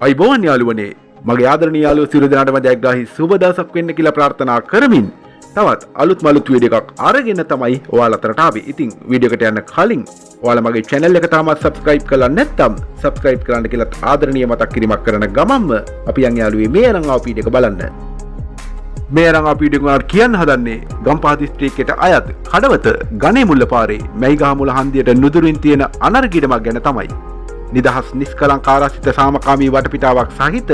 අයිබෝන් යාළුවනේ මගේ ආදරණීය යාළුවෝ සියලු දෙනාටම ජයග්‍රාහී සුබ දවසක් වෙන්න කියලා ප්‍රාර්ථනා කරමින් තවත් අලුත් වීඩියෝ එකක් අරගෙන තමයි ඔයාලා අතරට ආවේ. ඉතින් වීඩියෝ එකට යන්න කලින් ඔයාලා මගේ channel එක තාමත් subscribe කරලා නැත්නම් subscribe කරන්න කියලා ආදරණීය මතක් කිරීමක් කරන ගමන්ම අපි යන් යාළුවේ මේ අරන් ආව වීඩියෝ එක බලන්න. මේ අරන් ආව වීඩියෝ එක කියන්න හදන්නේ ගම්පහ දිස්ත්‍රික්කයට අයත් කඩවත ගණේමුල්ල පාරේ මැයිගහමුල හන්දියට නුදුරින් තියෙන අනර්ගිඩමක් ගැන තමයි. නිදහස් නිස්කලංක ආරක්ෂිත සාමකාමී වටපිටාවක් සහිත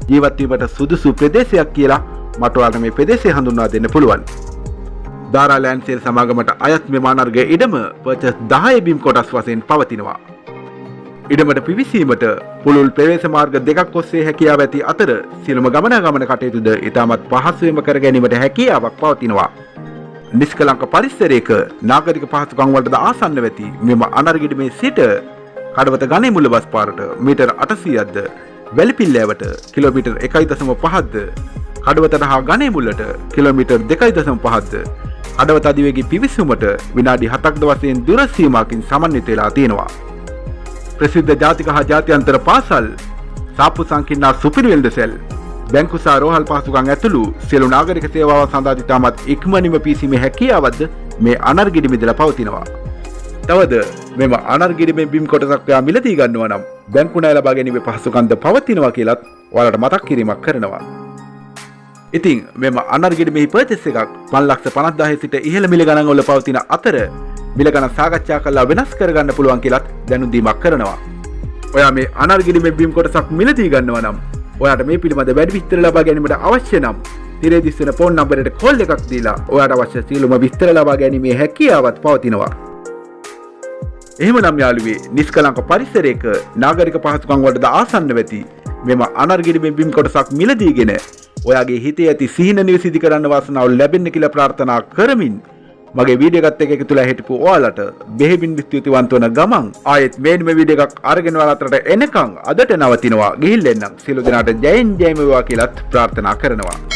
ජීවත් වීමට සුදුසු ප්‍රදේශයක් කියලා මට ඔයාලට මේ ප්‍රදේශය හඳුන්වා දෙන්න පුළුවන්. දාරා ලෑන්ඩ් සේල් සමාගමට අයත් මෙම අනර්ග ඉඩම පර්චස් 10 බිම් කොටස් වශයෙන් පවතිනවා. ඉඩමට පිවිසීමට පුළුල් ප්‍රවේශ මාර්ග දෙකක් ඔස්සේ හැකියාව ඇති අතර සියලුම ගමනාගමන කටයුතුද ඉතාමත් පහසුවෙන්ම කර ගැනීමට හැකියාවක් පවතිනවා. නිස්කලංක පරිසරයක නාගරික පහසුකම් වලටද ආසන්න වෙති මෙම අනර්ග ඉඩමේ සිට කඩවත ගණේමුල්ල බස් පාරට මීටර් 800ක්ද වැලිපිල්ලෑවට කිලෝමීටර් 1.5ක්ද කඩවතට හා ගණේමුල්ලට කිලෝමීටර් 2.5ක්ද කඩවත අධිවේගී පිවිසුමට විනාඩි 7ක්ද වශයෙන් දුර සීමාවකින් සමන්විත වෙලා තියෙනවා. ප්‍රසිද්ධ ජාතික හා ජාත්‍යන්තර පාසල් සාප්පු සංකීර්ණ සුපිරිවෙල්ද සෙල් බැංකු සහ රෝහල් පහසුකම් ඇතුළු සියලු නාගරික සේවාවන් සඳහා ඉතාමත් ඉක්මනින්ම පිවිසීමේ හැකියාවක්ද මේ අනර්ග ඉඩමේදලා පවතිනවා. තවද මෙම අනර්ග ඉඩමේ බිම් කොටසක් ඔයා මිලදී ගන්නවා නම් බැංකු ණය ලබා ගැනීමේ පහසුකම්ද පවතිනවා කියලත් ඔයාලට මතක් කිරීමක් කරනවා. ඉතින් මෙම අනර්ග ඉඩමේ පර්චේස් එකක් 5,50,000 සිට ඉහළ මිල ගණන් වල පවතින අතර මිල ගණන් සාකච්ඡා කරලා වෙනස් කරගන්න පුළුවන් කියලත් දැනුම් දීමක් කරනවා. ඔයා මේ අනර්ග ඉඩමේ බිම් කොටසක් මිලදී ගන්නවා නම් ඔයාට මේ පිළිබඳ වැඩි විස්තර ලබා ගැනීමට අවශ්‍ය නම් තිරේ දිස්වෙන ෆෝන් නම්බරයට කෝල් එකක් දීලා ඔයාට අවශ්‍ය සියලුම විස්තර ලබා ගැනීමේ හැකියාවත් පවතිනවා. එහෙමනම් යාළුවේ නිස්කලංක පරිසරයක නාගරික පහසුකම් වලටද ආසන්න වෙති මෙම අනර්ග ඉඩමේ බිම් කොටසක් මිලදීගෙන ඔයාගේ හිතේ ඇති සිහින නිවසිදි කරන්න වාසනාව ලැබෙන්න කියලා ප්‍රාර්ථනා කරමින් මගේ වීඩියෝ එකත් එක්ක එකතු වෙලා හිටපු ඔයාලට බෙහෙවින් ස්තුතිවන්ත වන ගමන් ආයෙත් මේ වීඩියෝ එකක් අරගෙන ඔයාලා අතරට එනකන් අදට නවතිනවා. ගිහිල්ලා එන්නම්. සියලු දෙනාට ජයෙන් ජයම වේවා කියලාත් ප්‍රාර්ථනා කරනවා.